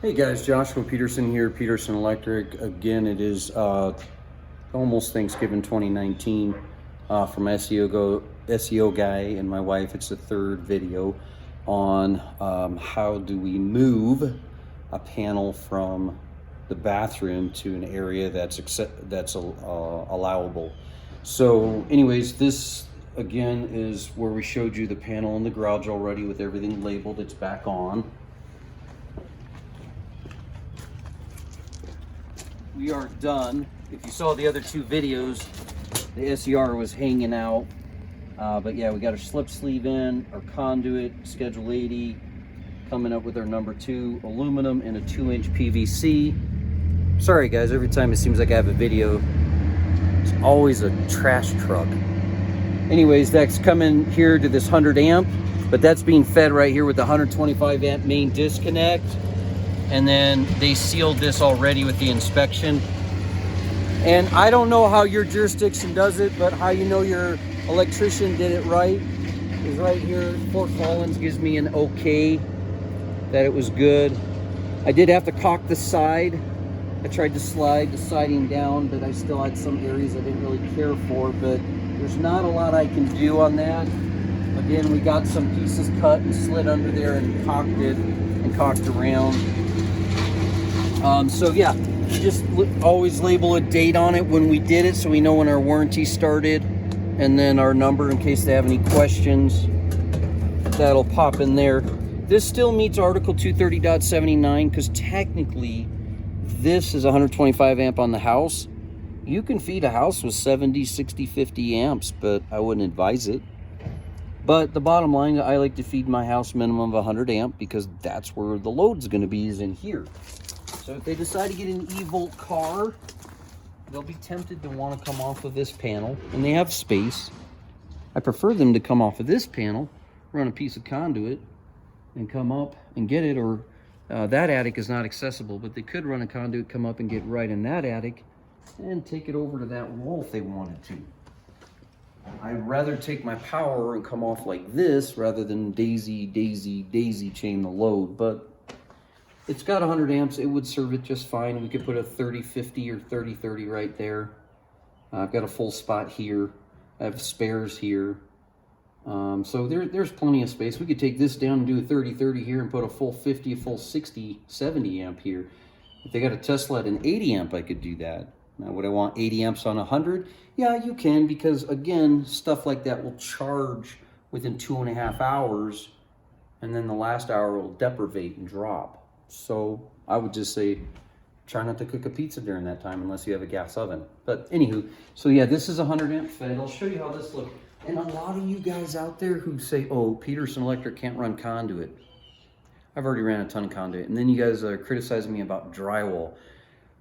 Hey guys, Joshua Peterson here, Peterson Electric. Again, it is almost Thanksgiving 2019 from SEO Guy and my wife. It's the third video on how do we move a panel from the bathroom to an area that's allowable. So anyways, this again is where we showed you the panel in the garage already with everything labeled. It's back on. We are done. If you saw the other two videos, the SER was hanging out. But yeah, we got our slip sleeve in, our conduit, schedule 80, coming up with our number 2 aluminum and a 2-inch PVC. Sorry guys, every time it seems like I have a video, it's always a trash truck. Anyways, that's coming here to this 100 amp, but that's being fed right here with the 125 amp main disconnect. And then they sealed this already with the inspection. And I don't know how your jurisdiction does it, but how you know your electrician did it right is right here. Fort Collins gives me an okay that it was good. I did have to caulk the side. I tried to slide the siding down, but I still had some areas I didn't really care for, but there's not a lot I can do on that. Again, we got some pieces cut and slid under there and caulked it and caulked around. So yeah, just always label a date on it when we did it so we know when our warranty started, and then our number in case they have any questions. That'll pop in there. This still meets Article 230.79 because technically this is 125 amp on the house. You can feed a house with 70, 60, 50 amps, but I wouldn't advise it. But the bottom line, I like to feed my house minimum of 100 amp because that's where the load's going to be, is in here. So if they decide to get an E-Volt car, they'll be tempted to want to come off of this panel, and they have space. I prefer them to come off of this panel, run a piece of conduit, and come up and get it, or that attic is not accessible, but they could run a conduit, come up and get right in that attic, and take it over to that wall if they wanted to. I'd rather take my power and come off like this rather than daisy chain the load, but it's got 100 amps. It would serve it just fine. We could put a 30-50 or 30-30 right there. I've got a full spot here. I have spares here. So there's plenty of space. We could take this down and do a 30-30 here and put a full 50, a full 60, 70 amp here. If they got a Tesla at an 80 amp, I could do that. Now, would I want 80 amps on 100? Yeah, you can, because again, stuff like that will charge within 2.5 hours, and then the last hour will deprivate and drop. So I would just say, try not to cook a pizza during that time unless you have a gas oven. But anywho, so yeah, this is a 100 amp fed. I'll show you how this looks. And a lot of you guys out there who say, oh, Peterson Electric can't run conduit. I've already ran a ton of conduit. And then you guys are criticizing me about drywall.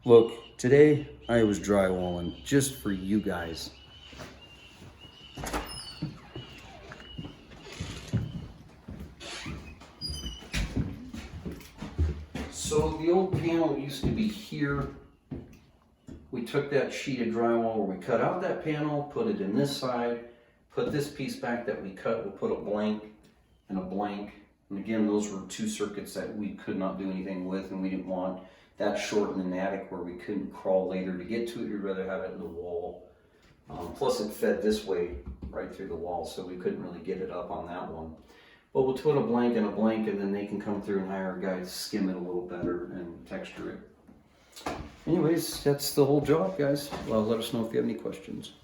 Look, today I was drywalling just for you guys. So the old panel used to be here. We took that sheet of drywall where we cut out that panel, put it in this side, put this piece back that we cut, we'll put a blank and a blank. And again, those were 2 circuits that we could not do anything with, and we didn't want that short in the attic where we couldn't crawl later to get to it. We'd rather have it in the wall. Plus it fed this way right through the wall, so we couldn't really get it up on that one. But we'll put a blank and a blank, and then they can come through and hire a guy to skim it a little better and texture it. Anyways, that's the whole job, guys. Well, let us know if you have any questions.